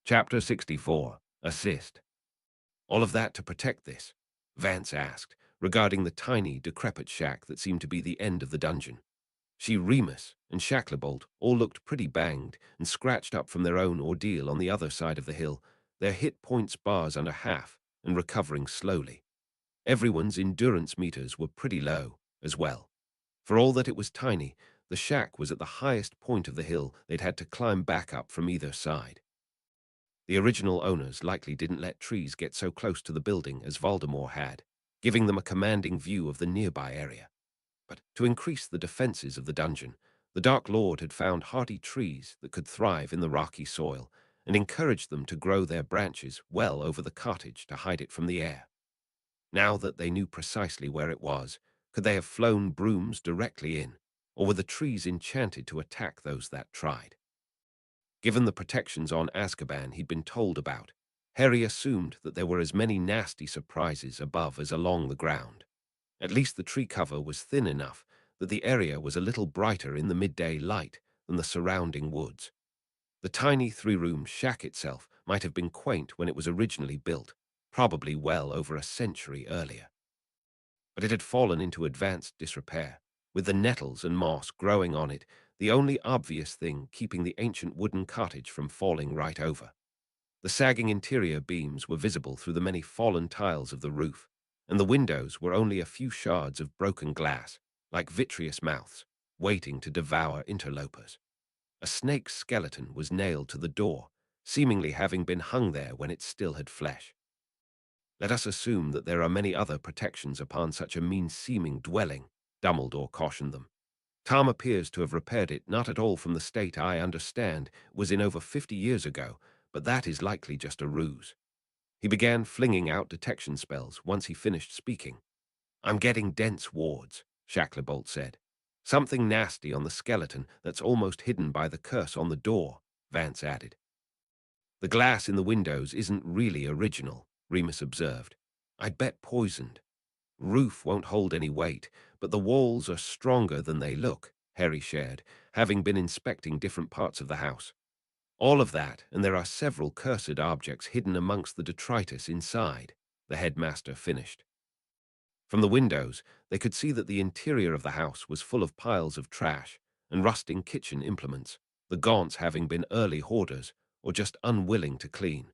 Chapter 64. Assist. All of that to protect this? Vance asked, regarding the tiny, decrepit shack that seemed to be the end of the dungeon. Remus, and Shacklebolt all looked pretty banged and scratched up from their own ordeal on the other side of the hill, their hit points bars under half and recovering slowly. Everyone's endurance meters were pretty low as well. For all that it was tiny, the shack was at the highest point of the hill they'd had to climb back up from either side. The original owners likely didn't let trees get so close to the building as Voldemort had, giving them a commanding view of the nearby area. But to increase the defenses of the dungeon, the Dark Lord had found hardy trees that could thrive in the rocky soil and encouraged them to grow their branches well over the cottage to hide it from the air. Now that they knew precisely where it was, could they have flown brooms directly in, or were the trees enchanted to attack those that tried? Given the protections on Azkaban he'd been told about, Harry assumed that there were as many nasty surprises above as along the ground. At least the tree cover was thin enough that the area was a little brighter in the midday light than the surrounding woods. The tiny three-room shack itself might have been quaint when it was originally built, probably well over a century earlier. But it had fallen into advanced disrepair, with the nettles and moss growing on it, the only obvious thing keeping the ancient wooden cottage from falling right over. The sagging interior beams were visible through the many fallen tiles of the roof, and the windows were only a few shards of broken glass, like vitreous mouths, waiting to devour interlopers. A snake's skeleton was nailed to the door, seemingly having been hung there when it still had flesh. Let us assume that there are many other protections upon such a mean-seeming dwelling, Dumbledore cautioned them. Tom appears to have repaired it not at all from the state I understand was in over 50 years ago, but that is likely just a ruse. He began flinging out detection spells once he finished speaking. I'm getting dense wards, Shacklebolt said. Something nasty on the skeleton that's almost hidden by the curse on the door, Vance added. The glass in the windows isn't really original, Remus observed. I'd bet poisoned. Roof won't hold any weight, but the walls are stronger than they look, Harry shared, having been inspecting different parts of the house. All of that, and there are several cursed objects hidden amongst the detritus inside, the headmaster finished. From the windows, they could see that the interior of the house was full of piles of trash and rusting kitchen implements, the Gaunts having been early hoarders or just unwilling to clean.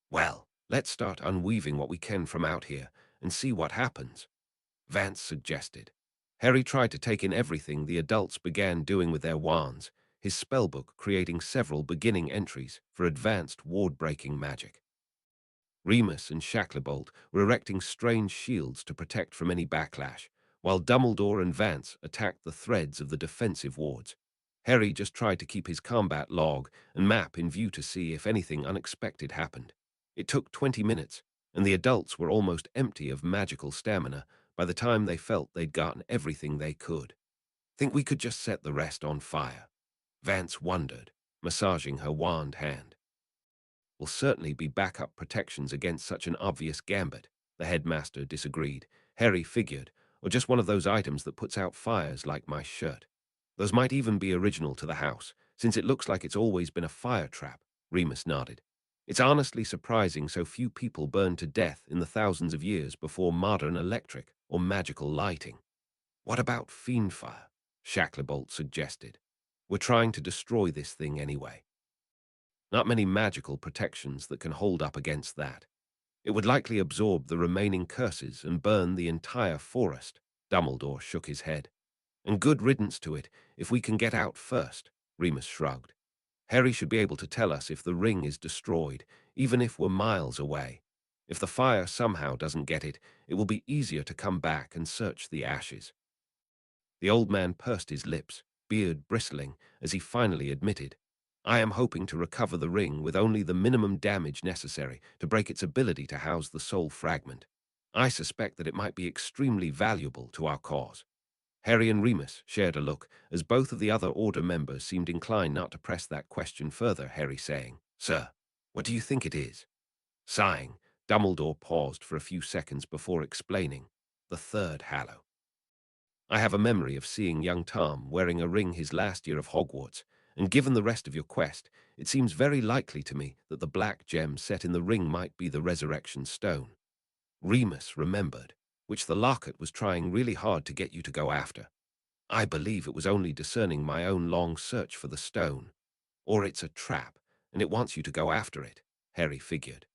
Well, let's start unweaving what we can from out here and see what happens, Vance suggested. Harry tried to take in everything the adults began doing with their wands, his spellbook creating several beginning entries for advanced ward-breaking magic. Remus and Shacklebolt were erecting strange shields to protect from any backlash, while Dumbledore and Vance attacked the threads of the defensive wards. Harry just tried to keep his combat log and map in view to see if anything unexpected happened. It took 20 minutes, and the adults were almost empty of magical stamina by the time they felt they'd gotten everything they could. Think we could just set the rest on fire? Vance wondered, massaging her wand hand. Will certainly be backup protections against such an obvious gambit, the headmaster disagreed. Harry figured, or just one of those items that puts out fires like my shirt. Those might even be original to the house, since it looks like it's always been a fire trap, Remus nodded. It's honestly surprising so few people burned to death in the thousands of years before modern electric or magical lighting. What about fiendfire? Shacklebolt suggested. We're trying to destroy this thing anyway. Not many magical protections that can hold up against that. It would likely absorb the remaining curses and burn the entire forest. Dumbledore shook his head. And good riddance to it if we can get out first, Remus shrugged. Harry should be able to tell us if the ring is destroyed, even if we're miles away. If the fire somehow doesn't get it, it will be easier to come back and search the ashes. The old man pursed his lips, beard bristling, as he finally admitted, I am hoping to recover the ring with only the minimum damage necessary to break its ability to house the soul fragment. I suspect that it might be extremely valuable to our cause. Harry and Remus shared a look, as both of the other Order members seemed inclined not to press that question further, Harry saying, Sir, what do you think it is? Sighing, Dumbledore paused for a few seconds before explaining, the third Hallow. I have a memory of seeing young Tom wearing a ring his last year of Hogwarts, and given the rest of your quest, it seems very likely to me that the black gem set in the ring might be the resurrection stone. Remus remembered, which the locket was trying really hard to get you to go after. I believe it was only discerning my own long search for the stone. Or it's a trap, and it wants you to go after it, Harry figured.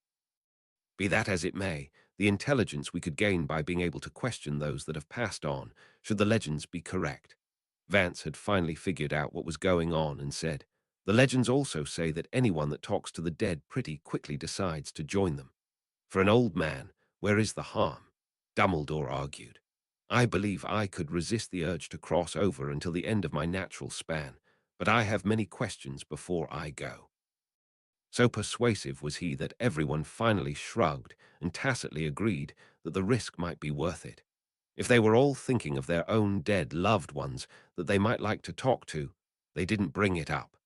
Be that as it may, the intelligence we could gain by being able to question those that have passed on, should the legends be correct. Vance had finally figured out what was going on and said, "The legends also say that anyone that talks to the dead pretty quickly decides to join them. For an old man, where is the harm?" Dumbledore argued. "I believe I could resist the urge to cross over until the end of my natural span, but I have many questions before I go." So persuasive was he that everyone finally shrugged and tacitly agreed that the risk might be worth it. If they were all thinking of their own dead loved ones that they might like to talk to, they didn't bring it up.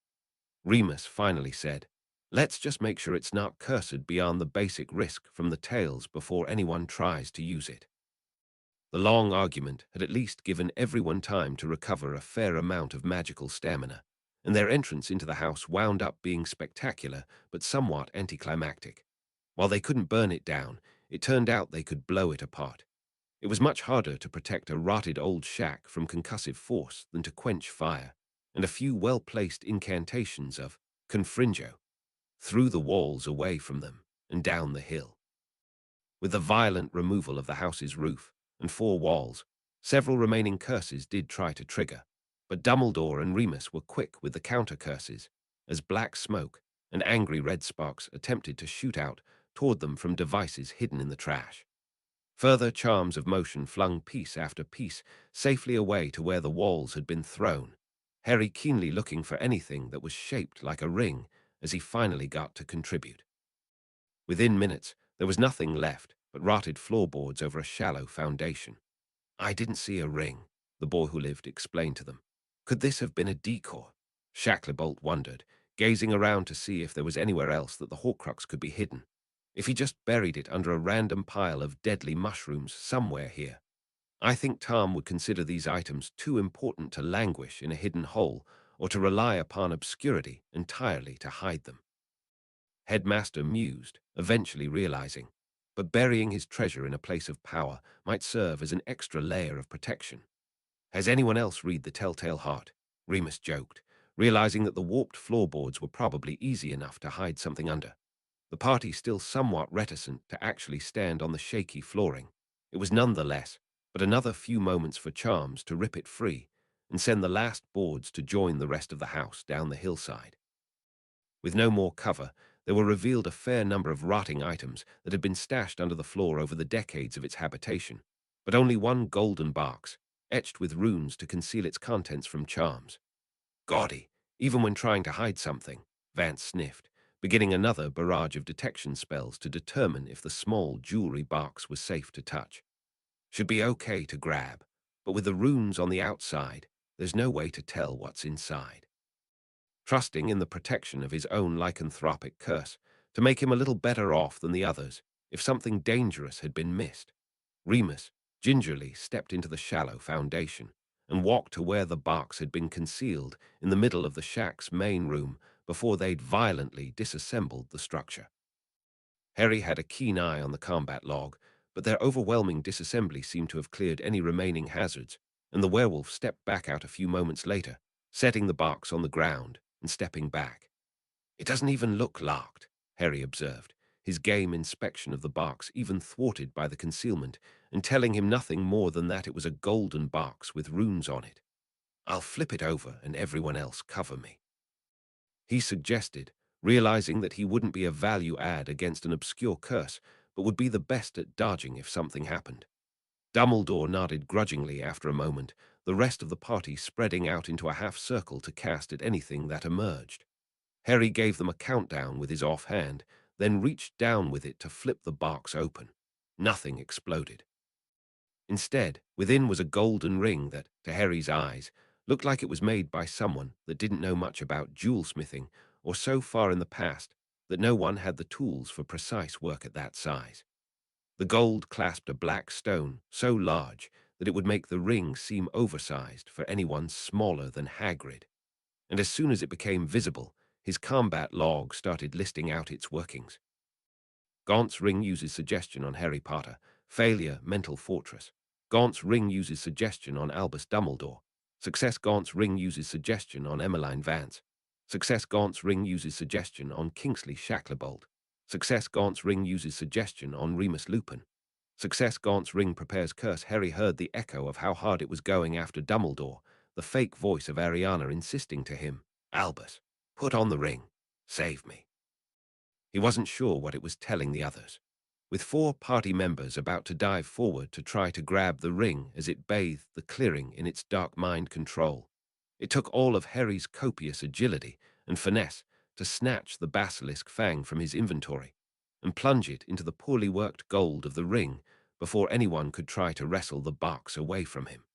Remus finally said, "Let's just make sure it's not cursed beyond the basic risk from the tales before anyone tries to use it." The long argument had at least given everyone time to recover a fair amount of magical stamina, and their entrance into the house wound up being spectacular but somewhat anticlimactic. While they couldn't burn it down, it turned out they could blow it apart. It was much harder to protect a rotted old shack from concussive force than to quench fire, and a few well-placed incantations of confringo threw the walls away from them and down the hill. With the violent removal of the house's roof and four walls, several remaining curses did try to trigger, but Dumbledore and Remus were quick with the counter-curses, as black smoke and angry red sparks attempted to shoot out toward them from devices hidden in the trash. Further charms of motion flung piece after piece safely away to where the walls had been thrown, Harry keenly looking for anything that was shaped like a ring as he finally got to contribute. Within minutes, there was nothing left but rotted floorboards over a shallow foundation. "I didn't see a ring," the boy who lived explained to them. "Could this have been a decoy?" Shacklebolt wondered, gazing around to see if there was anywhere else that the Horcrux could be hidden. If he just buried it under a random pile of deadly mushrooms somewhere here. I think Tom would consider these items too important to languish in a hidden hole or to rely upon obscurity entirely to hide them. Headmaster mused, eventually realizing, but burying his treasure in a place of power might serve as an extra layer of protection. "Has anyone else read the Telltale Heart?" Remus joked, realizing that the warped floorboards were probably easy enough to hide something under. The party still somewhat reticent to actually stand on the shaky flooring. It was nonetheless but another few moments for Charms to rip it free and send the last boards to join the rest of the house down the hillside. With no more cover, there were revealed a fair number of rotting items that had been stashed under the floor over the decades of its habitation, but only one golden box, etched with runes to conceal its contents from Charms. "Gaudy, even when trying to hide something," Vance sniffed, beginning another barrage of detection spells to determine if the small jewelry box was safe to touch. "Should be okay to grab, but with the runes on the outside, there's no way to tell what's inside." Trusting in the protection of his own lycanthropic curse to make him a little better off than the others if something dangerous had been missed, Remus gingerly stepped into the shallow foundation and walked to where the box had been concealed in the middle of the shack's main room before they'd violently disassembled the structure. Harry had a keen eye on the combat log, but their overwhelming disassembly seemed to have cleared any remaining hazards, and the werewolf stepped back out a few moments later, setting the box on the ground and stepping back. "It doesn't even look locked," Harry observed, his game inspection of the box even thwarted by the concealment and telling him nothing more than that it was a golden box with runes on it. "I'll flip it over and everyone else cover me," he suggested, realizing that he wouldn't be a value add against an obscure curse, but would be the best at dodging if something happened. Dumbledore nodded grudgingly after a moment, the rest of the party spreading out into a half-circle to cast at anything that emerged. Harry gave them a countdown with his offhand, then reached down with it to flip the box open. Nothing exploded. Instead, within was a golden ring that, to Harry's eyes, looked like it was made by someone that didn't know much about jewel-smithing or so far in the past that no one had the tools for precise work at that size. The gold clasped a black stone so large that it would make the ring seem oversized for anyone smaller than Hagrid. and as soon as it became visible, his combat log started listing out its workings. Gaunt's ring uses suggestion on Harry Potter. Failure, mental fortress. Gaunt's ring uses suggestion on Albus Dumbledore. Success. Gaunt's ring uses suggestion on Emmeline Vance. Success. Gaunt's ring uses suggestion on Kingsley Shacklebolt. Success. Gaunt's ring uses suggestion on Remus Lupin. Success. Gaunt's ring prepares curse. Harry heard the echo of how hard it was going after Dumbledore, the fake voice of Ariana insisting to him, "Albus, put on the ring. Save me." He wasn't sure what it was telling the others. With 4 party members about to dive forward to try to grab the ring as it bathed the clearing in its dark mind control, it took all of Harry's copious agility and finesse to snatch the basilisk fang from his inventory and plunge it into the poorly worked gold of the ring before anyone could try to wrestle the box away from him.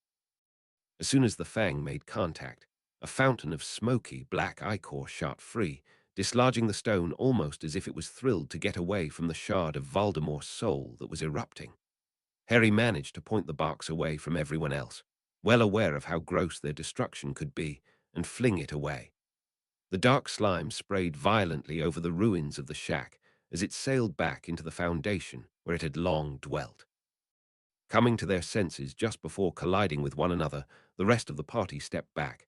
As soon as the fang made contact, a fountain of smoky black ichor shot free, dislodging the stone almost as if it was thrilled to get away from the shard of Voldemort's soul that was erupting. Harry managed to point the box away from everyone else, well aware of how gross their destruction could be, and fling it away. The dark slime sprayed violently over the ruins of the shack as it sailed back into the foundation where it had long dwelt. Coming to their senses just before colliding with one another, the rest of the party stepped back.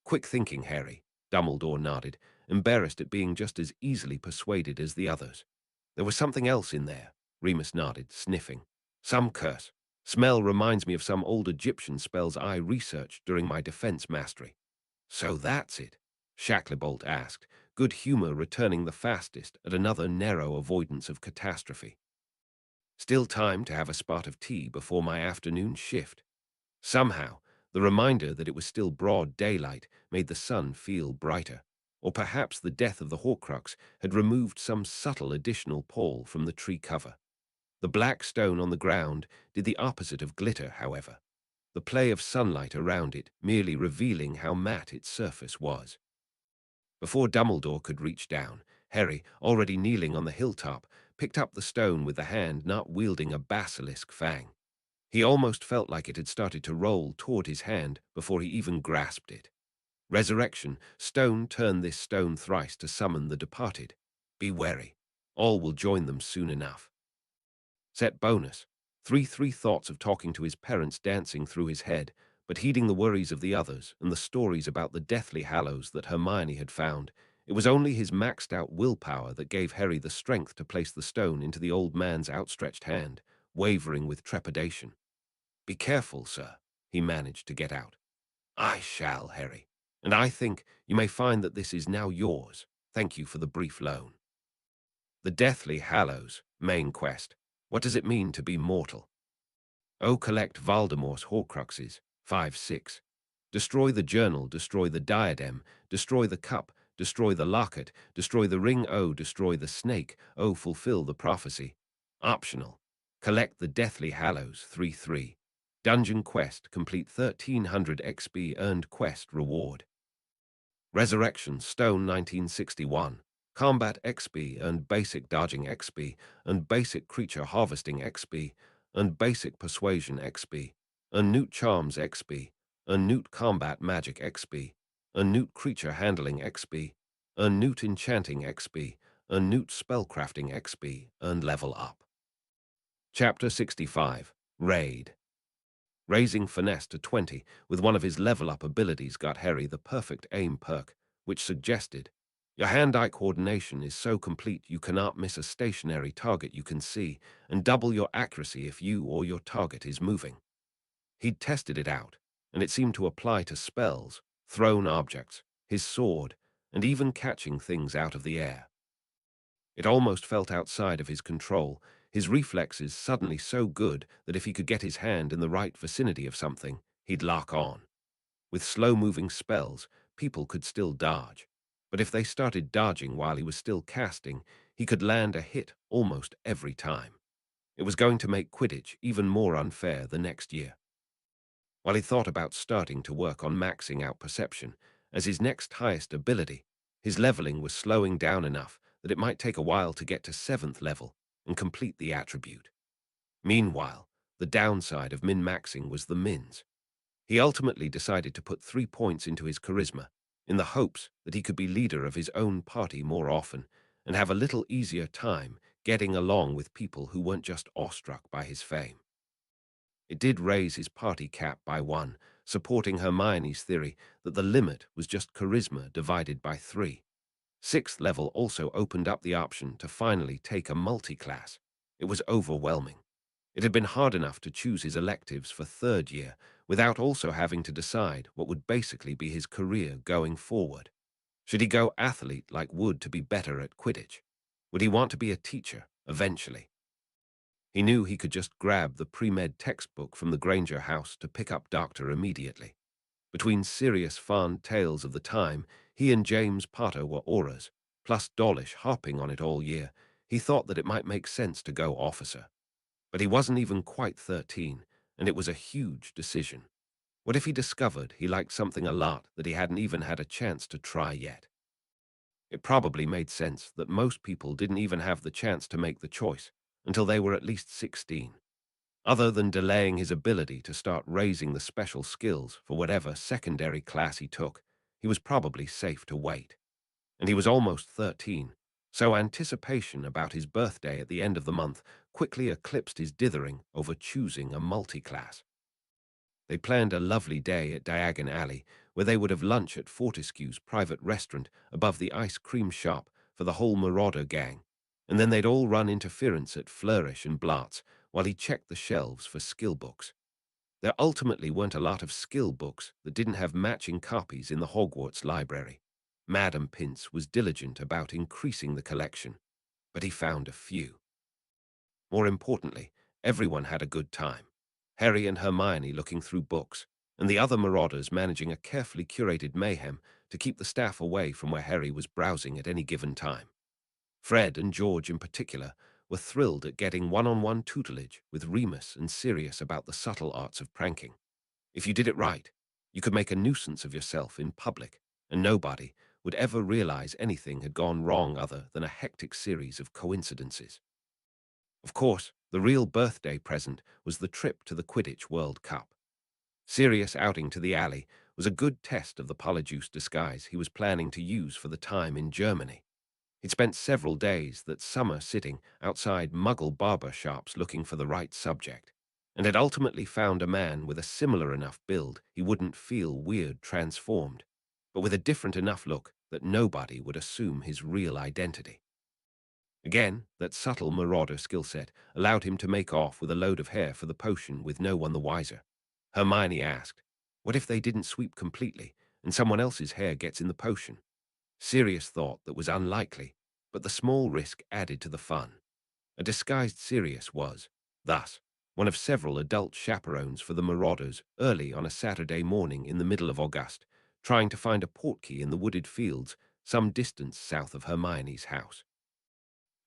"Quick thinking, Harry," Dumbledore nodded, embarrassed at being just as easily persuaded as the others. "There was something else in there," Remus nodded, sniffing. "Some curse. Smell reminds me of some old Egyptian spells I researched during my defense mastery." "So that's it?" Shacklebolt asked, good humor returning the fastest at another narrow avoidance of catastrophe. "Still time to have a spot of tea before my afternoon shift." Somehow, the reminder that it was still broad daylight made the sun feel brighter, or perhaps the death of the Horcrux had removed some subtle additional pall from the tree cover. The black stone on the ground did the opposite of glitter, however, the play of sunlight around it merely revealing how matte its surface was. Before Dumbledore could reach down, Harry, already kneeling on the hilltop, picked up the stone with the hand not wielding a basilisk fang. He almost felt like it had started to roll toward his hand before he even grasped it. Resurrection, stone turned this stone thrice to summon the departed. Be wary. All will join them soon enough. Set bonus. 3 thoughts of talking to his parents dancing through his head, but heeding the worries of the others and the stories about the Deathly Hallows that Hermione had found, it was only his maxed-out willpower that gave Harry the strength to place the stone into the old man's outstretched hand, wavering with trepidation. "Be careful, sir," he managed to get out. "I shall, Harry, and I think you may find that this is now yours. Thank you for the brief loan." The Deathly Hallows, main quest. What does it mean to be mortal? Oh, collect Voldemort's Horcruxes, 5-6. Destroy the journal, destroy the diadem, destroy the cup, destroy the locket, destroy the ring, oh, destroy the snake, oh, fulfill the prophecy. Optional. Collect the Deathly Hallows, 3-3. Dungeon quest, complete 1300 XP earned quest reward. Resurrection, Stone 1961. Combat XP earned basic dodging XP, and basic creature harvesting XP, and basic persuasion XP, and newt charms XP, and newt combat magic XP, and newt creature handling XP, and newt enchanting XP, and newt spellcrafting XP, and level up. Chapter 65. Raid. Raising finesse to 20 with one of his level-up abilities got Harry the perfect aim perk, which suggested, "Your hand-eye coordination is so complete you cannot miss a stationary target you can see, and double your accuracy if you or your target is moving." He'd tested it out, and it seemed to apply to spells, thrown objects, his sword, and even catching things out of the air. It almost felt outside of his control, his reflexes suddenly so good that if he could get his hand in the right vicinity of something, he'd lock on. With slow-moving spells, people could still dodge, but if they started dodging while he was still casting, he could land a hit almost every time. It was going to make Quidditch even more unfair the next year. While he thought about starting to work on maxing out perception as his next highest ability, his leveling was slowing down enough that it might take a while to get to 7th level and complete the attribute. Meanwhile, the downside of min-maxing was the mins. He ultimately decided to put 3 points into his charisma, in the hopes that he could be leader of his own party more often and have a little easier time getting along with people who weren't just awestruck by his fame. It did raise his party cap by one, supporting Hermione's theory that the limit was just charisma divided by 3. Sixth level also opened up the option to finally take a multi-class. It was overwhelming. It had been hard enough to choose his electives for third year without also having to decide what would basically be his career going forward. Should he go athlete like Wood to be better at Quidditch? Would he want to be a teacher eventually? He knew he could just grab the pre-med textbook from the Granger house to pick up Doctor immediately. Between serious fond tales of the time, he and James Potter were auras, plus Dawlish harping on it all year. He thought that it might make sense to go officer. But he wasn't even quite 13, and it was a huge decision. What if he discovered he liked something a lot that he hadn't even had a chance to try yet? It probably made sense that most people didn't even have the chance to make the choice until they were at least 16. Other than delaying his ability to start raising the special skills for whatever secondary class he took, he was probably safe to wait. And he was almost 13, so anticipation about his birthday at the end of the month quickly eclipsed his dithering over choosing a multi-class. They planned a lovely day at Diagon Alley, where they would have lunch at Fortescue's private restaurant above the ice cream shop for the whole Marauder gang, and then they'd all run interference at Flourish and Blart's while he checked the shelves for skill books. There ultimately weren't a lot of skill books that didn't have matching copies in the Hogwarts library. Madam Pince was diligent about increasing the collection, but he found a few. More importantly, everyone had a good time. Harry and Hermione looking through books, and the other Marauders managing a carefully curated mayhem to keep the staff away from where Harry was browsing at any given time. Fred and George in particular were thrilled at getting one-on-one tutelage with Remus and Sirius about the subtle arts of pranking. If you did it right, you could make a nuisance of yourself in public, and nobody would ever realize anything had gone wrong other than a hectic series of coincidences. Of course, the real birthday present was the trip to the Quidditch World Cup. Sirius outing to the alley was a good test of the polyjuice disguise he was planning to use for the time in Germany. He'd spent several days that summer sitting outside Muggle barber shops looking for the right subject, and had ultimately found a man with a similar enough build he wouldn't feel weird transformed, but with a different enough look that nobody would assume his real identity. Again, that subtle marauder skill set allowed him to make off with a load of hair for the potion with no one the wiser. Hermione asked, "What if they didn't sweep completely and someone else's hair gets in the potion?" Sirius thought that was unlikely, but the small risk added to the fun. A disguised Sirius was, thus, one of several adult chaperones for the Marauders early on a Saturday morning in the middle of August, trying to find a portkey in the wooded fields some distance south of Hermione's house.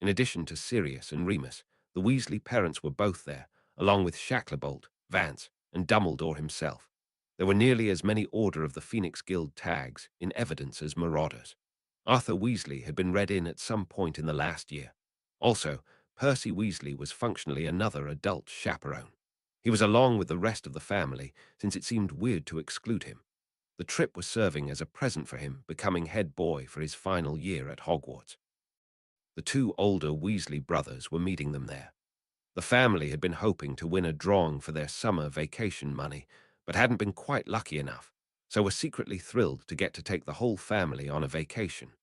In addition to Sirius and Remus, the Weasley parents were both there, along with Shacklebolt, Vance, and Dumbledore himself. There were nearly as many Order of the Phoenix Guild tags in evidence as Marauders. Arthur Weasley had been read in at some point in the last year. Also, Percy Weasley was functionally another adult chaperone. He was along with the rest of the family, since it seemed weird to exclude him. The trip was serving as a present for him, becoming head boy for his final year at Hogwarts. The two older Weasley brothers were meeting them there. The family had been hoping to win a drawing for their summer vacation money, but hadn't been quite lucky enough, so were secretly thrilled to get to take the whole family on a vacation.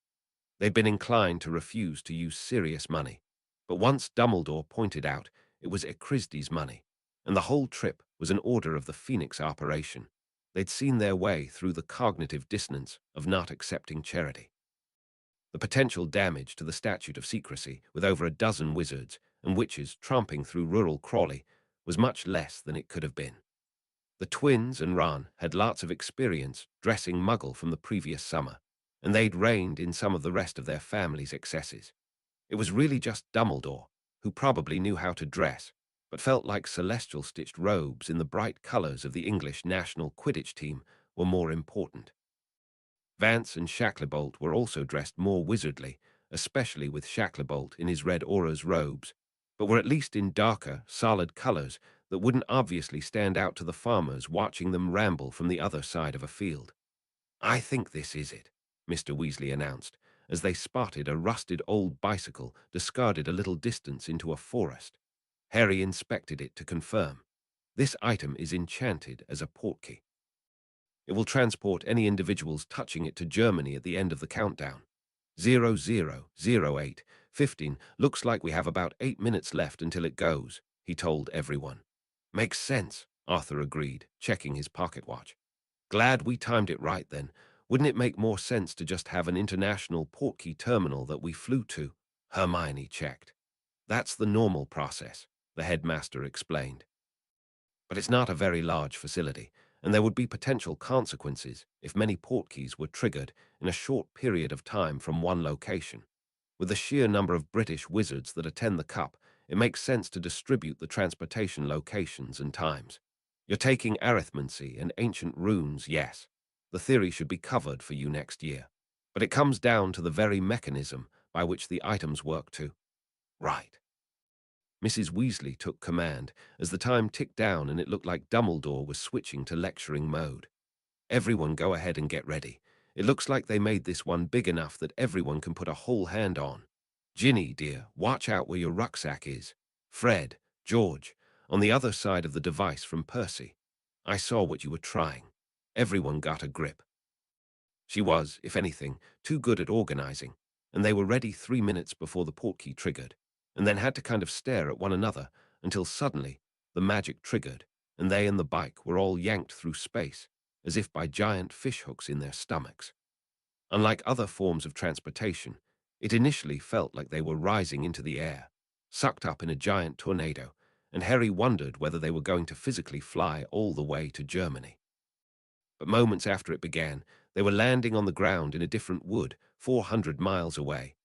They'd been inclined to refuse to use serious money, but once Dumbledore pointed out it was Ecrisdy's money, and the whole trip was an Order of the Phoenix operation, they'd seen their way through the cognitive dissonance of not accepting charity. The potential damage to the statute of secrecy, with over a dozen wizards and witches tromping through rural Crawley, was much less than it could have been. The twins and Ron had lots of experience dressing Muggle from the previous summer, and they'd reigned in some of the rest of their family's excesses. It was really just Dumbledore, who probably knew how to dress, but felt like celestial-stitched robes in the bright colors of the English national Quidditch team were more important. Vance and Shacklebolt were also dressed more wizardly, especially with Shacklebolt in his red Aura's robes, but were at least in darker, solid colors that wouldn't obviously stand out to the farmers watching them ramble from the other side of a field. I think this is it, Mr. Weasley announced, as they spotted a rusted old bicycle discarded a little distance into a forest. Harry inspected it to confirm. This item is enchanted as a portkey. It will transport any individuals touching it to Germany at the end of the countdown. 000815. Looks like we have about 8 minutes left until it goes, he told everyone. Makes sense, Arthur agreed, checking his pocket watch. Glad we timed it right then. Wouldn't it make more sense to just have an international portkey terminal that we flew to? Hermione checked. That's the normal process, the headmaster explained. But it's not a very large facility, and there would be potential consequences if many portkeys were triggered in a short period of time from one location. With the sheer number of British wizards that attend the Cup, it makes sense to distribute the transportation locations and times. You're taking arithmancy and ancient runes, yes. The theory should be covered for you next year. But it comes down to the very mechanism by which the items work too. Right. Mrs. Weasley took command as the time ticked down and it looked like Dumbledore was switching to lecturing mode. Everyone go ahead and get ready. It looks like they made this one big enough that everyone can put a whole hand on. Ginny, dear, watch out where your rucksack is. Fred, George, on the other side of the device from Percy. I saw what you were trying. Everyone got a grip. She was, if anything, too good at organizing, and they were ready 3 minutes before the portkey triggered, and then had to kind of stare at one another until suddenly the magic triggered, and they and the bike were all yanked through space, as if by giant fishhooks in their stomachs. Unlike other forms of transportation, it initially felt like they were rising into the air, sucked up in a giant tornado, and Harry wondered whether they were going to physically fly all the way to Germany. But moments after it began, they were landing on the ground in a different wood, 400 miles away.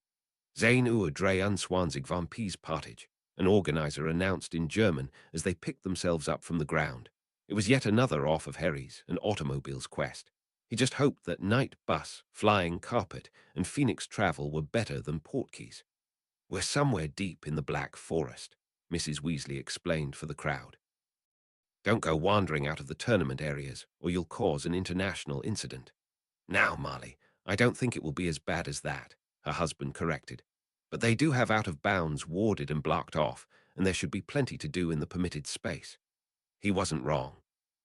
Zijn uur drei unswanzig van Pease Pottage, an organizer announced in German as they picked themselves up from the ground. It was yet another off of Harry's and automobile's quest. He just hoped that night bus, flying carpet, and Phoenix travel were better than portkeys. We're somewhere deep in the Black Forest, Mrs. Weasley explained for the crowd. Don't go wandering out of the tournament areas, or you'll cause an international incident. Now, Molly, I don't think it will be as bad as that, her husband corrected. But they do have out of bounds warded and blocked off, and there should be plenty to do in the permitted space. He wasn't wrong.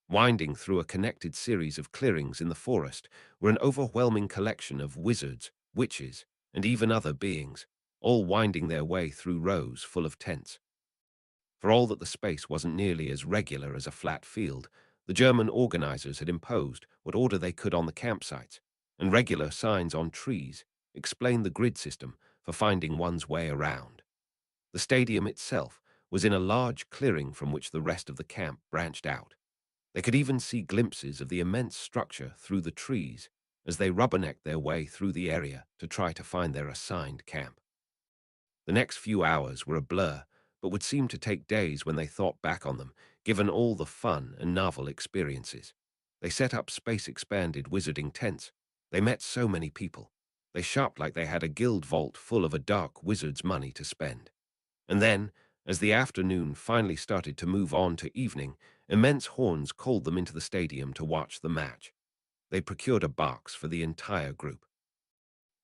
Winding through a connected series of clearings in the forest were an overwhelming collection of wizards, witches, and even other beings, all winding their way through rows full of tents. For all that the space wasn't nearly as regular as a flat field, the German organizers had imposed what order they could on the campsites, and regular signs on trees explained the grid system for finding one's way around. The stadium itself was in a large clearing from which the rest of the camp branched out. They could even see glimpses of the immense structure through the trees as they rubbernecked their way through the area to try to find their assigned camp. The next few hours were a blur, but would seem to take days when they thought back on them, given all the fun and novel experiences. They set up space-expanded wizarding tents. They met so many people. They shopped like they had a guild vault full of a dark wizard's money to spend. And then, as the afternoon finally started to move on to evening, immense horns called them into the stadium to watch the match. They procured a box for the entire group.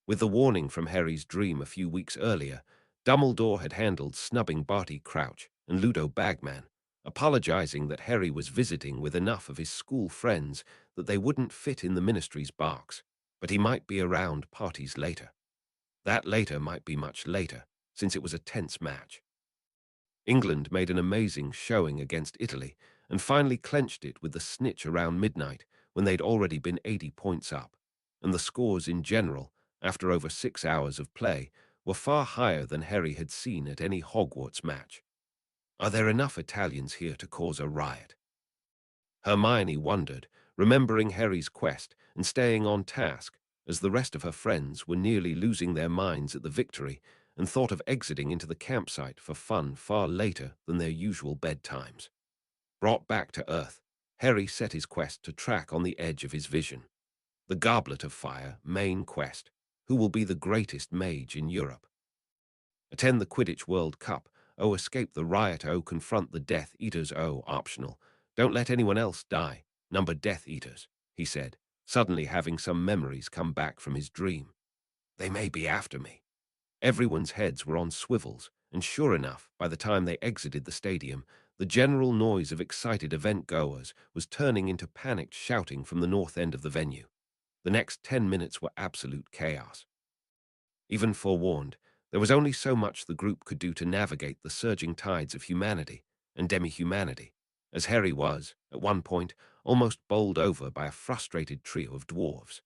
With the warning from Harry's dream a few weeks earlier, Dumbledore had handled snubbing Barty Crouch and Ludo Bagman, apologizing that Harry was visiting with enough of his school friends that they wouldn't fit in the Ministry's box, but he might be around parties later. That later might be much later, since it was a tense match. England made an amazing showing against Italy and finally clenched it with the snitch around midnight when they'd already been 80 points up, and the scores in general, after over 6 hours of play, were far higher than Harry had seen at any Hogwarts match. Are there enough Italians here to cause a riot? Hermione wondered, remembering Harry's quest and staying on task, as the rest of her friends were nearly losing their minds at the victory and thought of exiting into the campsite for fun far later than their usual bedtimes. Brought back to Earth, Harry set his quest to track on the edge of his vision. The Goblet of Fire main quest. Who will be the greatest mage in Europe? Attend the Quidditch World Cup. Oh, escape the riot. Oh, confront the Death Eaters. Oh, optional. Don't let anyone else die. Number Death Eaters, he said, suddenly having some memories come back from his dream. They may be after me. Everyone's heads were on swivels, and sure enough, by the time they exited the stadium, the general noise of excited event-goers was turning into panicked shouting from the north end of the venue. The next 10 minutes were absolute chaos. Even forewarned, there was only so much the group could do to navigate the surging tides of humanity and demi-humanity, as Harry was, at one point, almost bowled over by a frustrated trio of dwarves.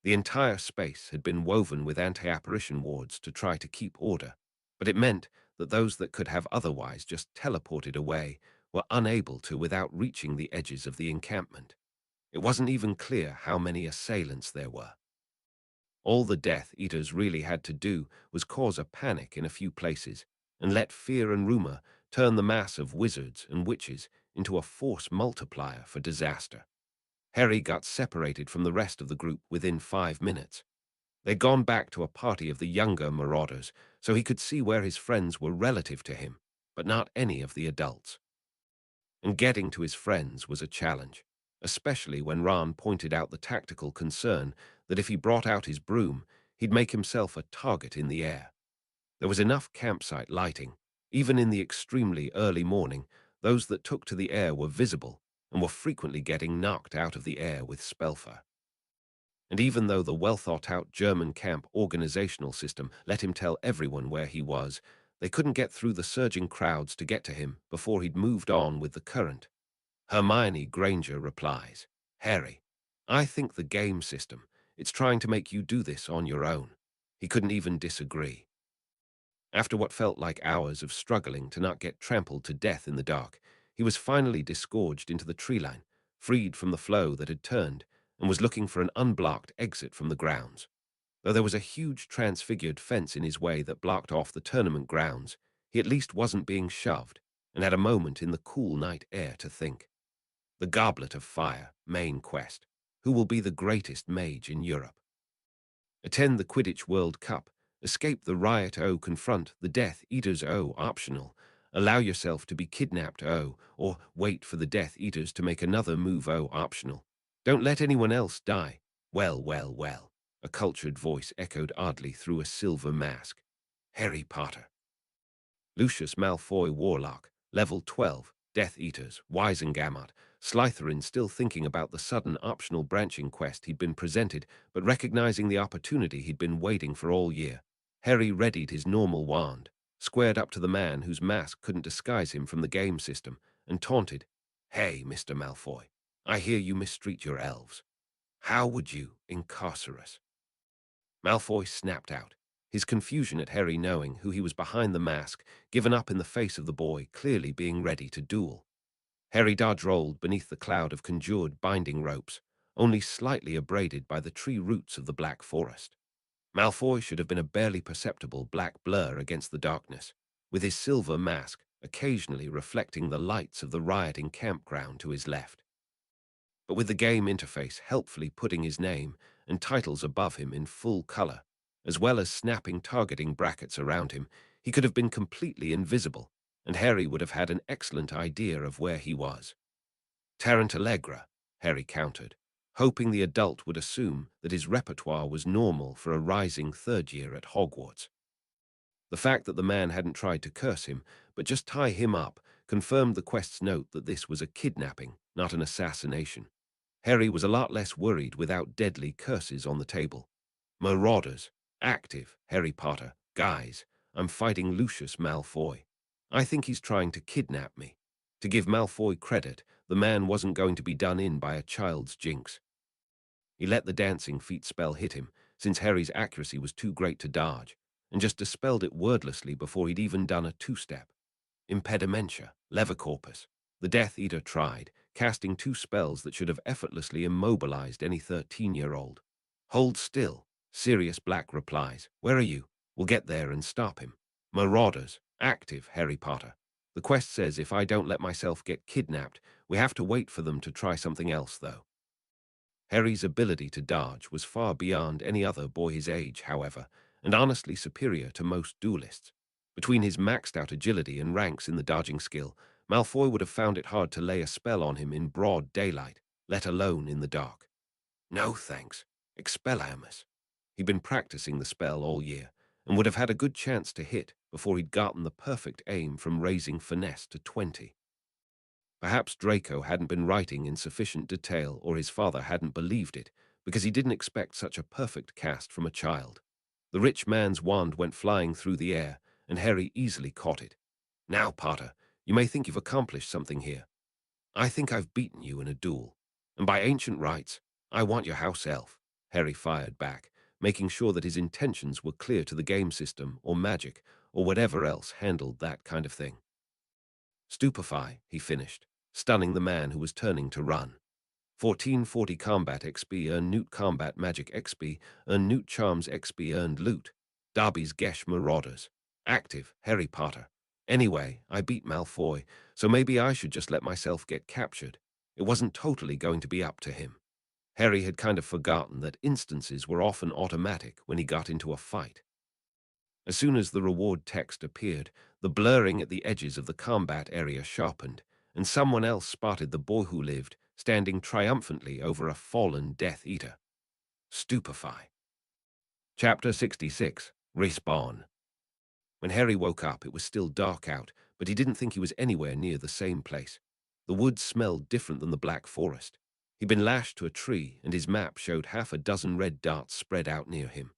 The entire space had been woven with anti-apparition wards to try to keep order, but it meant that those that could have otherwise just teleported away were unable to without reaching the edges of the encampment. It wasn't even clear how many assailants there were. All the Death Eaters really had to do was cause a panic in a few places and let fear and rumor turn the mass of wizards and witches into a force multiplier for disaster. Harry got separated from the rest of the group within 5 minutes. They'd gone back to a party of the younger marauders, so he could see where his friends were relative to him, but not any of the adults. And getting to his friends was a challenge, especially when Ron pointed out the tactical concern that if he brought out his broom, he'd make himself a target in the air. There was enough campsite lighting. Even in the extremely early morning, those that took to the air were visible and were frequently getting knocked out of the air with spellfire. And even though the well-thought-out German camp organizational system let him tell everyone where he was, they couldn't get through the surging crowds to get to him before he'd moved on with the current. Hermione Granger replies, "Harry, I think the game system, it's trying to make you do this on your own." He couldn't even disagree. After what felt like hours of struggling to not get trampled to death in the dark, he was finally disgorged into the tree line, freed from the flow that had turned, and was looking for an unblocked exit from the grounds. Though there was a huge transfigured fence in his way that blocked off the tournament grounds, he at least wasn't being shoved, and had a moment in the cool night air to think. The Goblet of Fire, main quest. Who will be the greatest mage in Europe? Attend the Quidditch World Cup. Escape the Riot O. Confront the Death Eaters O. Optional. Allow yourself to be kidnapped O. Or wait for the Death Eaters to make another move O. Optional. Don't let anyone else die. Well, well, well. A cultured voice echoed oddly through a silver mask. Harry Potter. Lucius Malfoy Warlock. Level 12. Death Eaters. Wisengamot. Slytherin still thinking about the sudden optional branching quest he'd been presented, but recognizing the opportunity he'd been waiting for all year. Harry readied his normal wand, squared up to the man whose mask couldn't disguise him from the game system, and taunted, "Hey, Mr. Malfoy, I hear you mistreat your elves. How would you, Incarcerus?" Malfoy snapped out, his confusion at Harry knowing who he was behind the mask given up in the face of the boy clearly being ready to duel. Harry dodge-rolled beneath the cloud of conjured binding ropes, only slightly abraded by the tree roots of the Black Forest. Malfoy should have been a barely perceptible black blur against the darkness, with his silver mask occasionally reflecting the lights of the rioting campground to his left. But with the game interface helpfully putting his name and titles above him in full color, as well as snapping targeting brackets around him, he could have been completely invisible, and Harry would have had an excellent idea of where he was. Tarantallegra, Harry countered, hoping the adult would assume that his repertoire was normal for a rising third year at Hogwarts. The fact that the man hadn't tried to curse him, but just tie him up, confirmed the quest's note that this was a kidnapping, not an assassination. Harry was a lot less worried without deadly curses on the table. Marauders. Active. Harry Potter. Guys, I'm fighting Lucius Malfoy. I think he's trying to kidnap me. To give Malfoy credit, the man wasn't going to be done in by a child's jinx. He let the dancing feet spell hit him, since Harry's accuracy was too great to dodge, and just dispelled it wordlessly before he'd even done a two-step. Impedimentia. Levicorpus. The Death Eater tried, casting 2 spells that should have effortlessly immobilized any 13-year-old. Hold still. Sirius Black replies, "Where are you? We'll get there and stop him." Marauders. Active. Harry Potter. The quest says if I don't let myself get kidnapped, we have to wait for them to try something else, though. Harry's ability to dodge was far beyond any other boy his age, however, and honestly superior to most duelists. Between his maxed-out agility and ranks in the dodging skill, Malfoy would have found it hard to lay a spell on him in broad daylight, let alone in the dark. No, thanks. Expelliarmus. He'd been practicing the spell all year and would have had a good chance to hit before he'd gotten the perfect aim from raising finesse to 20. Perhaps Draco hadn't been writing in sufficient detail or his father hadn't believed it because he didn't expect such a perfect cast from a child. The rich man's wand went flying through the air and Harry easily caught it. Now, Potter, you may think you've accomplished something here. I think I've beaten you in a duel. And by ancient rights, I want your house elf. Harry fired back, making sure that his intentions were clear to the game system or magic or whatever else handled that kind of thing. Stupefy, he finished, stunning the man who was turning to run. 1440 Combat XP earned Newt Combat Magic XP earned Newt Charms XP earned Loot. Darby's Gesh Marauders. Active, Harry Potter. Anyway, I beat Malfoy, so maybe I should just let myself get captured. It wasn't totally going to be up to him. Harry had kind of forgotten that instances were often automatic when he got into a fight. As soon as the reward text appeared, the blurring at the edges of the combat area sharpened, and someone else spotted the boy who lived, standing triumphantly over a fallen Death Eater. Stupefy. Chapter 66. Respawn. When Harry woke up, it was still dark out, but he didn't think he was anywhere near the same place. The woods smelled different than the Black Forest. He'd been lashed to a tree, and his map showed half a dozen red darts spread out near him.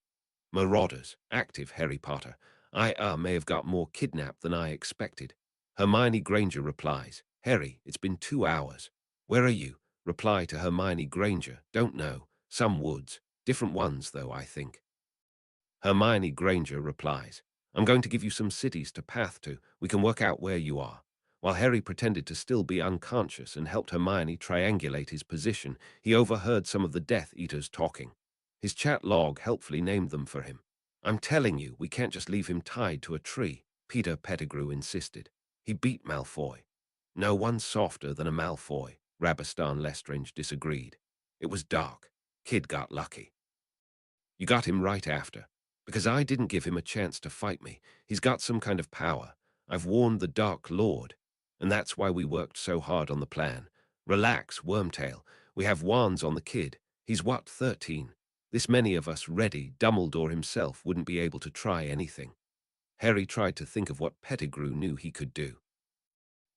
Marauders, active, Harry Potter. I may have got more kidnapped than I expected. Hermione Granger replies, Harry, it's been 2 hours. Where are you? Reply to Hermione Granger, don't know. Some woods. Different ones, though, I think. Hermione Granger replies, I'm going to give you some cities to path to. We can work out where you are. While Harry pretended to still be unconscious and helped Hermione triangulate his position, he overheard some of the Death Eaters talking. His chat log helpfully named them for him. I'm telling you, we can't just leave him tied to a tree, Peter Pettigrew insisted. He beat Malfoy. No one's softer than a Malfoy, Rabastan Lestrange disagreed. It was dark. Kid got lucky. You got him right after. Because I didn't give him a chance to fight me. He's got some kind of power. I've warned the Dark Lord. And that's why we worked so hard on the plan. Relax, Wormtail. We have wands on the kid. He's what, 13? This many of us ready, Dumbledore himself wouldn't be able to try anything. Harry tried to think of what Pettigrew knew he could do.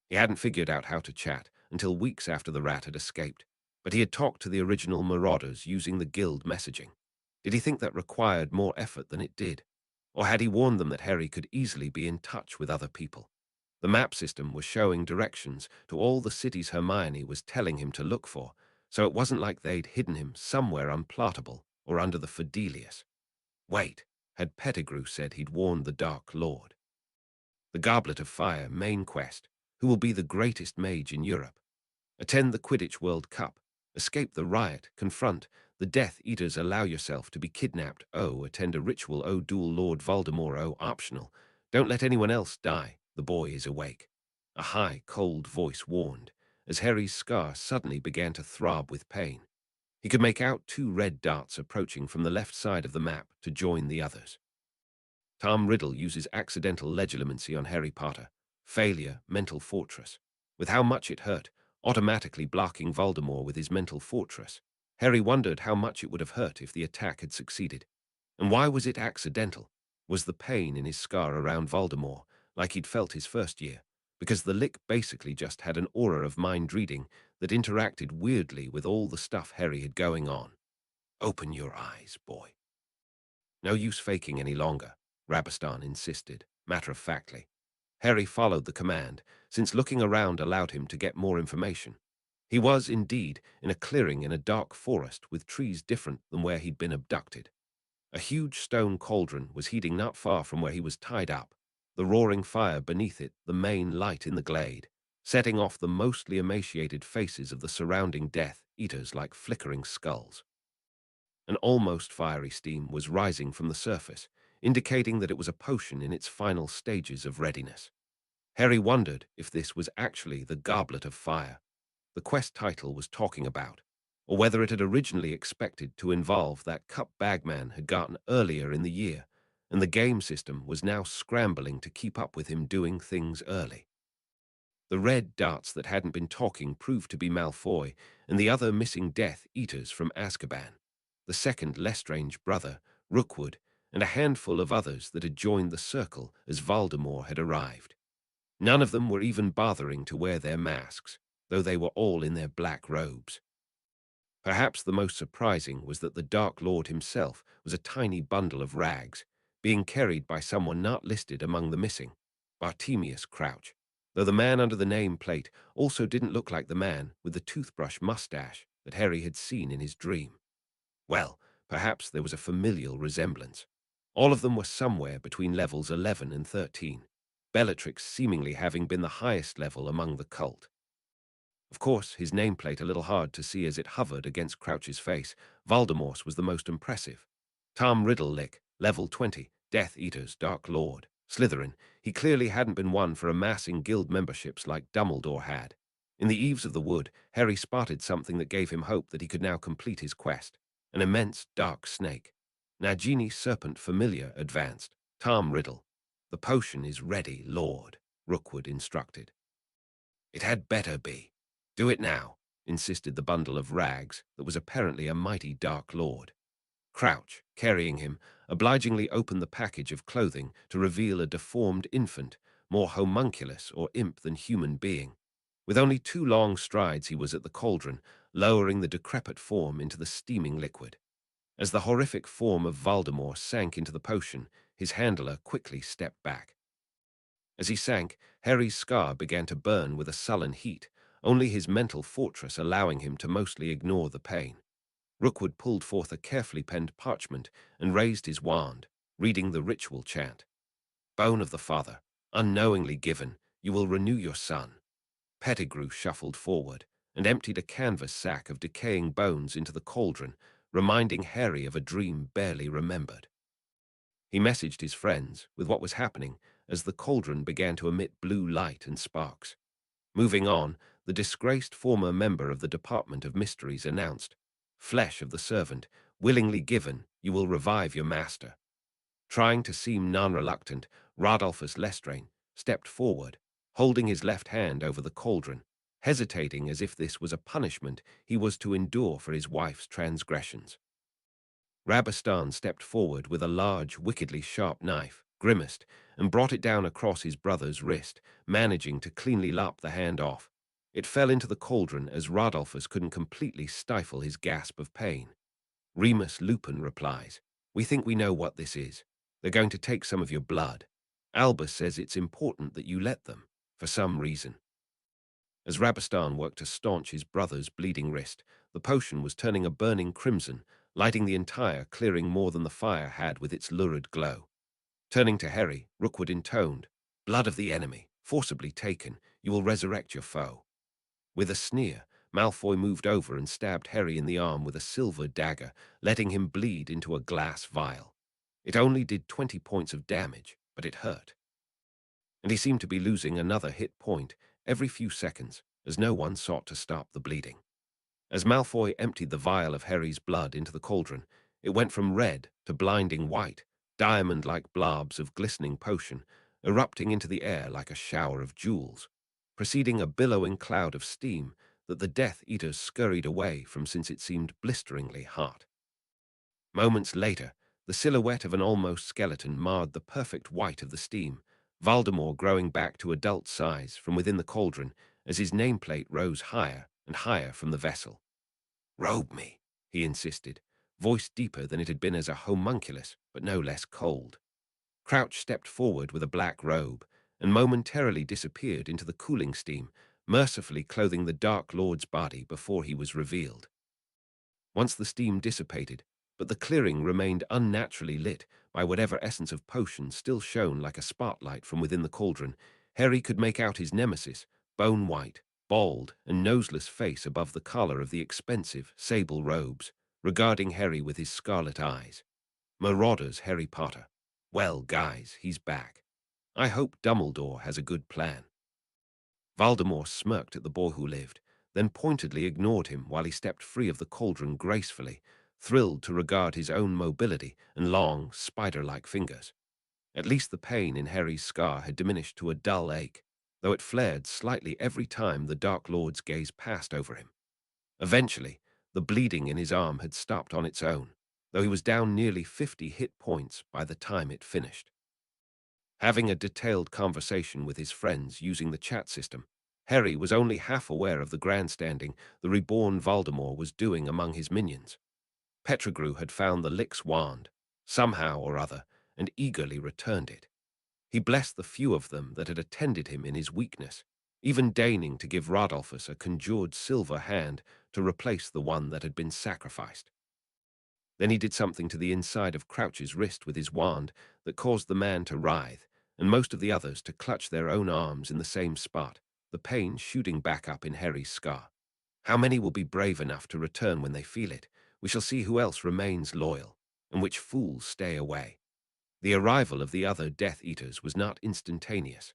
He hadn't figured out how to chat until weeks after the rat had escaped, but he had talked to the original Marauders using the guild messaging. Did he think that required more effort than it did? Or had he warned them that Harry could easily be in touch with other people? The map system was showing directions to all the cities Hermione was telling him to look for, so it wasn't like they'd hidden him somewhere unplottable or under the Fidelius. Wait, had Pettigrew said he'd warned the Dark Lord? The Goblet of Fire main quest, who will be the greatest mage in Europe? Attend the Quidditch World Cup, escape the riot, confront the Death Eaters, allow yourself to be kidnapped, attend a ritual, duel Lord Voldemort, optional. Don't let anyone else die, the boy is awake. A high, cold voice warned, as Harry's scar suddenly began to throb with pain. He could make out 2 red darts approaching from the left side of the map to join the others. Tom Riddle uses accidental legilimency on Harry Potter. Failure, mental fortress. With how much it hurt, automatically blocking Voldemort with his mental fortress. Harry wondered how much it would have hurt if the attack had succeeded. And why was it accidental? Was the pain in his scar around Voldemort, like he'd felt his first year? Because the lick basically just had an aura of mind-reading that interacted weirdly with all the stuff Harry had going on. Open your eyes, boy. No use faking any longer, Rabastan insisted, matter-of-factly. Harry followed the command, since looking around allowed him to get more information. He was, indeed, in a clearing in a dark forest with trees different than where he'd been abducted. A huge stone cauldron was heating not far from where he was tied up, the roaring fire beneath it the main light in the glade, setting off the mostly emaciated faces of the surrounding Death Eaters like flickering skulls. An almost fiery steam was rising from the surface, indicating that it was a potion in its final stages of readiness. Harry wondered if this was actually the Goblet of Fire the quest title was talking about, or whether it had originally expected to involve that cup Bagman had gotten earlier in the year, and the game system was now scrambling to keep up with him doing things early. The red darts that hadn't been talking proved to be Malfoy and the other missing Death Eaters from Azkaban, the second Lestrange brother, Rookwood, and a handful of others that had joined the circle as Voldemort had arrived. None of them were even bothering to wear their masks, though they were all in their black robes. Perhaps the most surprising was that the Dark Lord himself was a tiny bundle of rags, being carried by someone not listed among the missing, Bartemius Crouch, though the man under the name plate also didn't look like the man with the toothbrush mustache that Harry had seen in his dream. Well, perhaps there was a familial resemblance. All of them were somewhere between levels 11 and 13, Bellatrix seemingly having been the highest level among the cult. Of course, his nameplate a little hard to see as it hovered against Crouch's face. Voldemort's was the most impressive. Tom Riddle-Lick, level 20, Death Eaters, Dark Lord. Slytherin, he clearly hadn't been one for amassing guild memberships like Dumbledore had. In the eaves of the wood, Harry spotted something that gave him hope that he could now complete his quest. An immense dark snake. Nagini Serpent Familiar advanced. Tom Riddle. The potion is ready, Lord, Rookwood instructed. It had better be. Do it now, insisted the bundle of rags that was apparently a mighty Dark Lord. Crouch, carrying him, obligingly opened the package of clothing to reveal a deformed infant, more homunculus or imp than human being. With only 2 long strides he was at the cauldron, lowering the decrepit form into the steaming liquid. As the horrific form of Voldemort sank into the potion, his handler quickly stepped back. As he sank, Harry's scar began to burn with a sullen heat, only his mental fortress allowing him to mostly ignore the pain. Rookwood pulled forth a carefully penned parchment and raised his wand, reading the ritual chant. Bone of the Father, unknowingly given, you will renew your son. Pettigrew shuffled forward and emptied a canvas sack of decaying bones into the cauldron, reminding Harry of a dream barely remembered. He messaged his friends with what was happening as the cauldron began to emit blue light and sparks. Moving on, the disgraced former member of the Department of Mysteries announced, Flesh of the servant, willingly given, you will revive your master. Trying to seem non-reluctant, Rodolphus Lestrange stepped forward, holding his left hand over the cauldron, hesitating as if this was a punishment he was to endure for his wife's transgressions. Rabastan stepped forward with a large, wickedly sharp knife, grimaced, and brought it down across his brother's wrist, managing to cleanly lop the hand off. It fell into the cauldron as Rodolphus couldn't completely stifle his gasp of pain. Remus Lupin replies, we think we know what this is. They're going to take some of your blood. Albus says it's important that you let them, for some reason. As Rabastan worked to staunch his brother's bleeding wrist, the potion was turning a burning crimson, lighting the entire clearing more than the fire had with its lurid glow. Turning to Harry, Rookwood intoned, blood of the enemy, forcibly taken, you will resurrect your foe. With a sneer, Malfoy moved over and stabbed Harry in the arm with a silver dagger, letting him bleed into a glass vial. It only did 20 points of damage, but it hurt. And he seemed to be losing another hit point every few seconds, as no one sought to stop the bleeding. As Malfoy emptied the vial of Harry's blood into the cauldron, it went from red to blinding white, diamond-like blobs of glistening potion, erupting into the air like a shower of jewels, preceding a billowing cloud of steam that the Death Eaters scurried away from since it seemed blisteringly hot. Moments later, the silhouette of an almost skeleton marred the perfect white of the steam, Voldemort growing back to adult size from within the cauldron as his nameplate rose higher and higher from the vessel. Robe me, he insisted, voice deeper than it had been as a homunculus, but no less cold. Crouch stepped forward with a black robe and momentarily disappeared into the cooling steam, mercifully clothing the Dark Lord's body before he was revealed. Once the steam dissipated, but the clearing remained unnaturally lit by whatever essence of potion still shone like a spotlight from within the cauldron, Harry could make out his nemesis, bone-white, bald, and noseless face above the collar of the expensive, sable robes, regarding Harry with his scarlet eyes. Marauders Harry Potter. Well, guys, he's back. I hope Dumbledore has a good plan. Voldemort smirked at the boy who lived, then pointedly ignored him while he stepped free of the cauldron gracefully, thrilled to regard his own mobility and long, spider-like fingers. At least the pain in Harry's scar had diminished to a dull ache. though it flared slightly every time the Dark Lord's gaze passed over him. Eventually, the bleeding in his arm had stopped on its own, though he was down nearly 50 hit points by the time it finished. Having a detailed conversation with his friends using the chat system, Harry was only half aware of the grandstanding the reborn Voldemort was doing among his minions. Pettigrew had found the Lick's wand, somehow or other, and eagerly returned it. He blessed the few of them that had attended him in his weakness, even deigning to give Rodolphus a conjured silver hand to replace the one that had been sacrificed. Then he did something to the inside of Crouch's wrist with his wand that caused the man to writhe, and most of the others to clutch their own arms in the same spot, the pain shooting back up in Harry's scar. How many will be brave enough to return when they feel it? We shall see who else remains loyal, and which fools stay away. The arrival of the other Death Eaters was not instantaneous.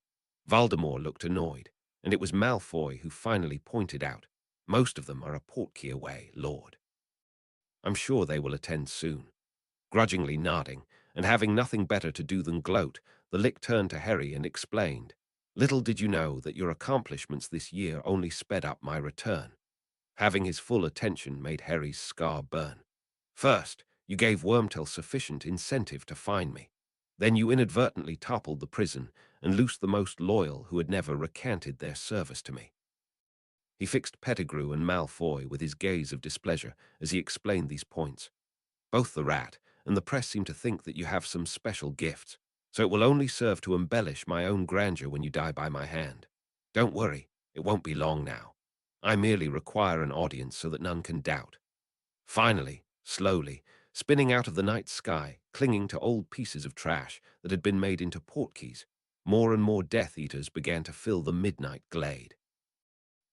Voldemort looked annoyed, and it was Malfoy who finally pointed out, "Most of them are a portkey away, Lord. I'm sure they will attend soon." Grudgingly nodding, and having nothing better to do than gloat, the Lick turned to Harry and explained, "Little did you know that your accomplishments this year only sped up my return." Having his full attention made Harry's scar burn. "First, you gave Wormtail sufficient incentive to find me. Then you inadvertently toppled the prison and loosed the most loyal who had never recanted their service to me." He fixed Pettigrew and Malfoy with his gaze of displeasure as he explained these points. "Both the rat and the press seem to think that you have some special gifts, so it will only serve to embellish my own grandeur when you die by my hand. Don't worry, it won't be long now. I merely require an audience so that none can doubt." Finally, slowly, spinning out of the night sky, clinging to old pieces of trash that had been made into portkeys, more and more Death Eaters began to fill the midnight glade.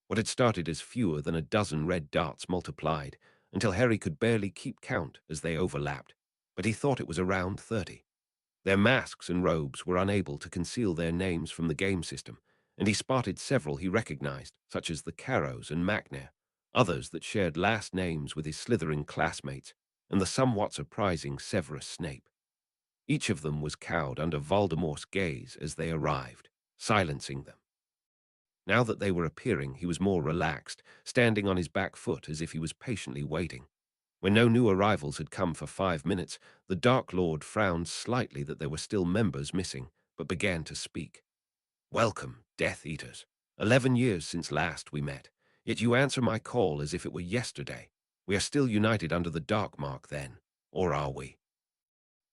What had started as fewer than a dozen red dots multiplied, until Harry could barely keep count as they overlapped, but he thought it was around 30. Their masks and robes were unable to conceal their names from the game system, and he spotted several he recognized, such as the Carrows and Macnair, others that shared last names with his Slytherin classmates, and the somewhat surprising Severus Snape. Each of them was cowed under Voldemort's gaze as they arrived, silencing them. Now that they were appearing, he was more relaxed, standing on his back foot as if he was patiently waiting. When no new arrivals had come for 5 minutes, the Dark Lord frowned slightly that there were still members missing, but began to speak. "Welcome, Death Eaters. 11 years since last we met, yet you answer my call as if it were yesterday. We are still united under the Dark Mark then, or are we?"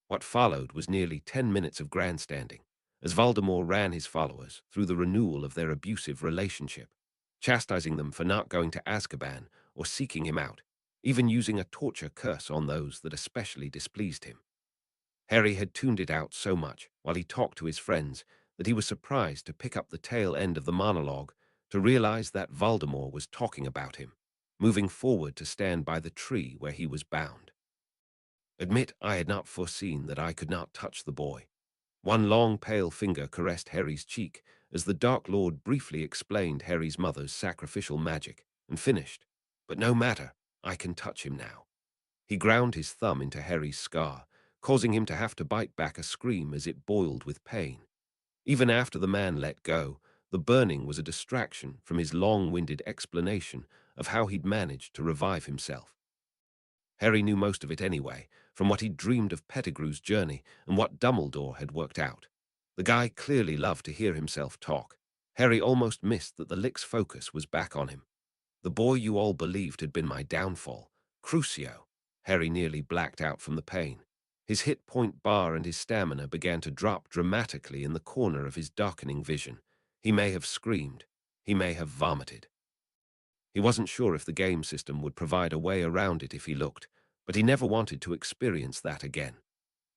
What followed was nearly 10 minutes of grandstanding, as Voldemort ran his followers through the renewal of their abusive relationship, chastising them for not going to Azkaban or seeking him out, even using a torture curse on those that especially displeased him. Harry had tuned it out so much while he talked to his friends that he was surprised to pick up the tail end of the monologue to realize that Voldemort was talking about him, moving forward to stand by the tree where he was bound. "Admit I had not foreseen that I could not touch the boy." One long pale finger caressed Harry's cheek as the Dark Lord briefly explained Harry's mother's sacrificial magic and finished, "But no matter, I can touch him now." He ground his thumb into Harry's scar, causing him to have to bite back a scream as it boiled with pain. Even after the man let go, the burning was a distraction from his long-winded explanation of how he'd managed to revive himself. Harry knew most of it anyway, from what he'd dreamed of Pettigrew's journey and what Dumbledore had worked out. The guy clearly loved to hear himself talk. Harry almost missed that the Lick's focus was back on him. "The boy you all believed had been my downfall. Crucio." Harry nearly blacked out from the pain. His hit point bar and his stamina began to drop dramatically in the corner of his darkening vision. He may have screamed. He may have vomited. He wasn't sure if the game system would provide a way around it if he looked, but he never wanted to experience that again.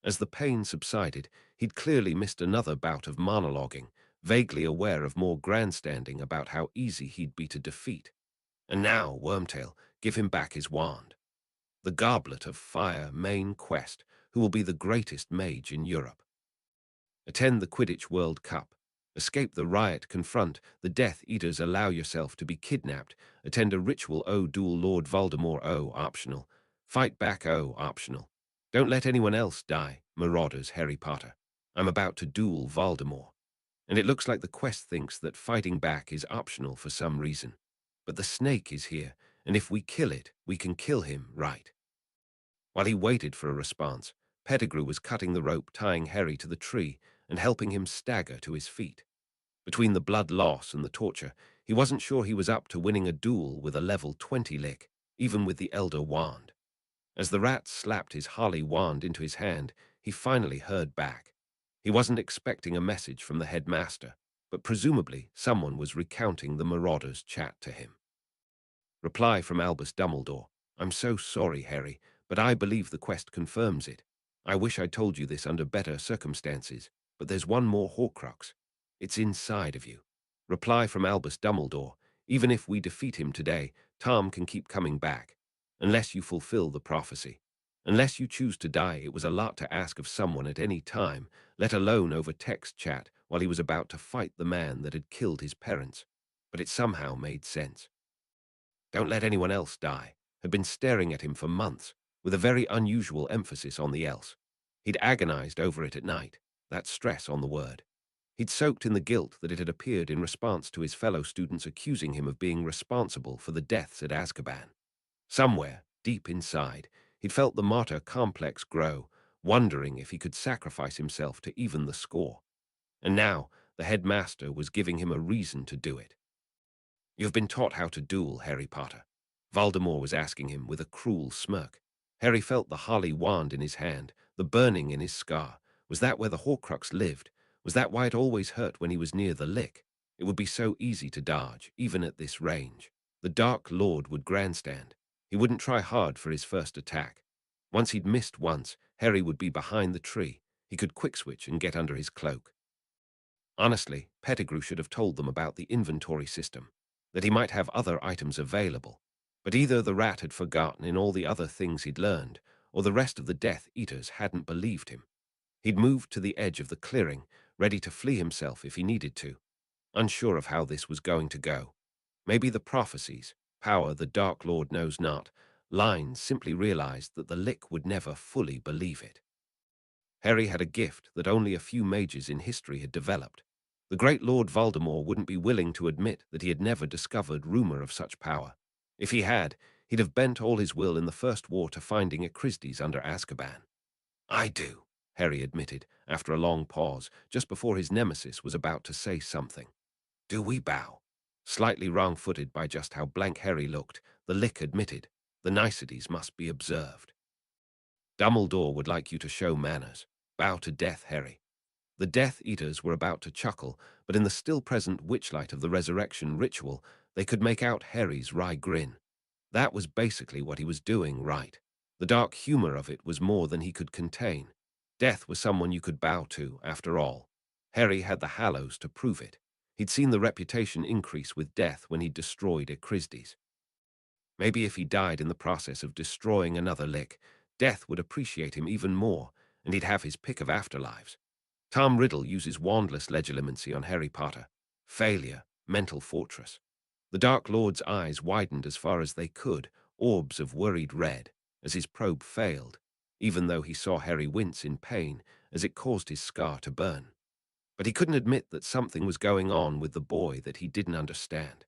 As the pain subsided, he'd clearly missed another bout of monologuing, vaguely aware of more grandstanding about how easy he'd be to defeat. And now, Wormtail, give him back his wand. The Goblet of Fire main quest, who will be the greatest mage in Europe. Attend the Quidditch World Cup. Escape the riot, confront the Death Eaters, allow yourself to be kidnapped, attend a ritual duel Lord Voldemort optional, fight back optional. Don't let anyone else die, Marauders Harry Potter. I'm about to duel Voldemort. And it looks like the quest thinks that fighting back is optional for some reason. But the snake is here, and if we kill it, we can kill him, right? While he waited for a response, Pettigrew was cutting the rope tying Harry to the tree and helping him stagger to his feet. Between the blood loss and the torture, he wasn't sure he was up to winning a duel with a level 20 lick, even with the Elder Wand. As the rat slapped his Harley wand into his hand, he finally heard back. He wasn't expecting a message from the headmaster, but presumably someone was recounting the Marauder's chat to him. Reply from Albus Dumbledore. I'm so sorry, Harry, but I believe the quest confirms it. I wish I'd told you this under better circumstances, but there's one more Horcrux. It's inside of you. Reply from Albus Dumbledore. Even if we defeat him today, Tom can keep coming back. Unless you fulfill the prophecy. Unless you choose to die, it was a lot to ask of someone at any time, let alone over text chat while he was about to fight the man that had killed his parents. But it somehow made sense. Don't let anyone else die, had been staring at him for months, with a very unusual emphasis on the else. He'd agonized over it at night, that stress on the word. He'd soaked in the guilt that it had appeared in response to his fellow students accusing him of being responsible for the deaths at Azkaban. Somewhere, deep inside, he'd felt the martyr complex grow, wondering if he could sacrifice himself to even the score. And now, the headmaster was giving him a reason to do it. You've been taught how to duel, Harry Potter. Voldemort was asking him with a cruel smirk. Harry felt the Harley wand in his hand, the burning in his scar. Was that where the Horcrux lived? Was that why it always hurt when he was near the lick? It would be so easy to dodge, even at this range. The Dark Lord would grandstand. He wouldn't try hard for his first attack. Once he'd missed once, Harry would be behind the tree. He could quick-switch and get under his cloak. Honestly, Pettigrew should have told them about the inventory system, that he might have other items available. But either the rat had forgotten in all the other things he'd learned, or the rest of the Death Eaters hadn't believed him. He'd moved to the edge of the clearing, ready to flee himself if he needed to, unsure of how this was going to go. Maybe the prophecies, power the Dark Lord knows not, lines simply realized that the Lick would never fully believe it. Harry had a gift that only a few mages in history had developed. The great Lord Voldemort wouldn't be willing to admit that he had never discovered rumor of such power. If he had, he'd have bent all his will in the First War to finding Acrisdes under Azkaban. I do, Harry admitted, after a long pause, just before his nemesis was about to say something. Do we bow? Slightly wrong-footed by just how blank Harry looked, the Lick admitted. The niceties must be observed. Dumbledore would like you to show manners. Bow to death, Harry. The Death Eaters were about to chuckle, but in the still-present witchlight of the resurrection ritual, they could make out Harry's wry grin. That was basically what he was doing right. The dark humor of it was more than he could contain. Death was someone you could bow to, after all. Harry had the Hallows to prove it. He'd seen the reputation increase with death when he'd destroyed Acrisdes. Maybe if he died in the process of destroying another Lick, death would appreciate him even more, and he'd have his pick of afterlives. Tom Riddle uses wandless legilimency on Harry Potter. Failure, mental fortress. The Dark Lord's eyes widened as far as they could, orbs of worried red, as his probe failed, even though he saw Harry wince in pain as it caused his scar to burn. But he couldn't admit that something was going on with the boy that he didn't understand.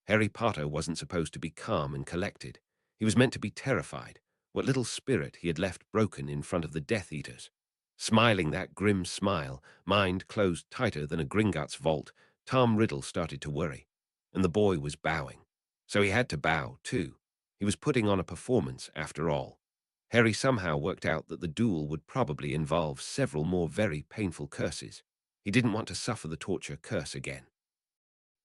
Harry Potter wasn't supposed to be calm and collected. He was meant to be terrified, what little spirit he had left broken in front of the Death Eaters. Smiling that grim smile, mind closed tighter than a Gringotts vault, Tom Riddle started to worry. And the boy was bowing. So he had to bow, too. He was putting on a performance, after all. Harry somehow worked out that the duel would probably involve several more very painful curses. He didn't want to suffer the torture curse again.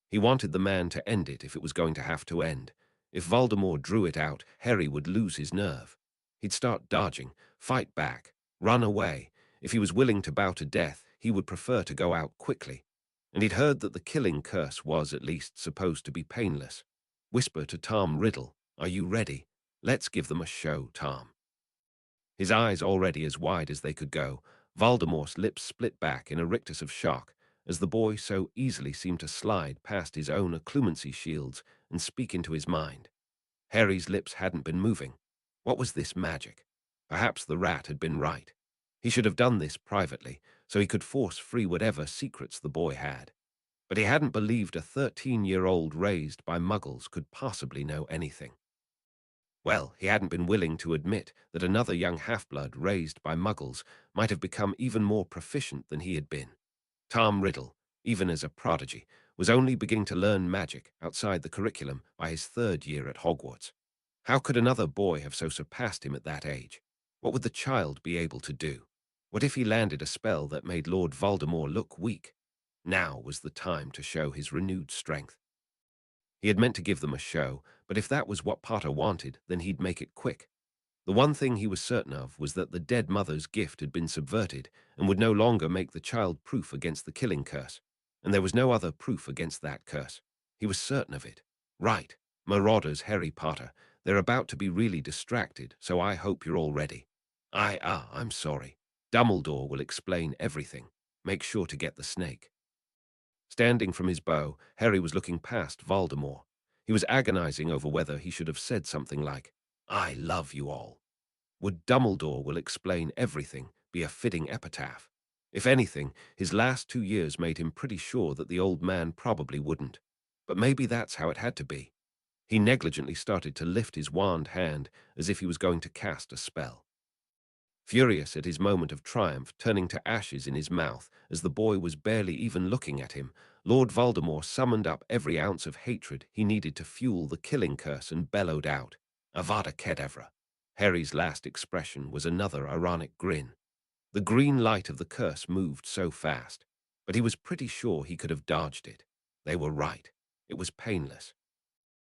He wanted the man to end it if it was going to have to end. If Voldemort drew it out, Harry would lose his nerve. He'd start dodging, fight back, run away. If he was willing to bow to death, he would prefer to go out quickly. And he'd heard that the killing curse was, at least, supposed to be painless. Whisper to Tom Riddle, "Are you ready? Let's give them a show, Tom." His eyes already as wide as they could go, Voldemort's lips split back in a rictus of shock, as the boy so easily seemed to slide past his own occlumency shields and speak into his mind. Harry's lips hadn't been moving. What was this magic? Perhaps the rat had been right. He should have done this privately, so he could force free whatever secrets the boy had. But he hadn't believed a 13-year-old raised by muggles could possibly know anything. Well, he hadn't been willing to admit that another young half-blood raised by muggles might have become even more proficient than he had been. Tom Riddle, even as a prodigy, was only beginning to learn magic outside the curriculum by his 3rd year at Hogwarts. How could another boy have so surpassed him at that age? What would the child be able to do? What if he landed a spell that made Lord Voldemort look weak? Now was the time to show his renewed strength. He had meant to give them a show, but if that was what Potter wanted, then he'd make it quick. The one thing he was certain of was that the dead mother's gift had been subverted and would no longer make the child proof against the killing curse. And there was no other proof against that curse. He was certain of it. Right. Marauders, Harry Potter. They're about to be really distracted, so I hope you're all ready. I'm sorry. Dumbledore will explain everything. Make sure to get the snake. Standing from his bow, Harry was looking past Voldemort. He was agonizing over whether he should have said something like, I love you all. Would Dumbledore will explain everything be a fitting epitaph? If anything, his last 2 years made him pretty sure that the old man probably wouldn't. But maybe that's how it had to be. He negligently started to lift his wand hand as if he was going to cast a spell. Furious at his moment of triumph turning to ashes in his mouth as the boy was barely even looking at him, Lord Voldemort summoned up every ounce of hatred he needed to fuel the killing curse and bellowed out, Avada Kedavra. Harry's last expression was another ironic grin. The green light of the curse moved so fast, but he was pretty sure he could have dodged it. They were right. It was painless.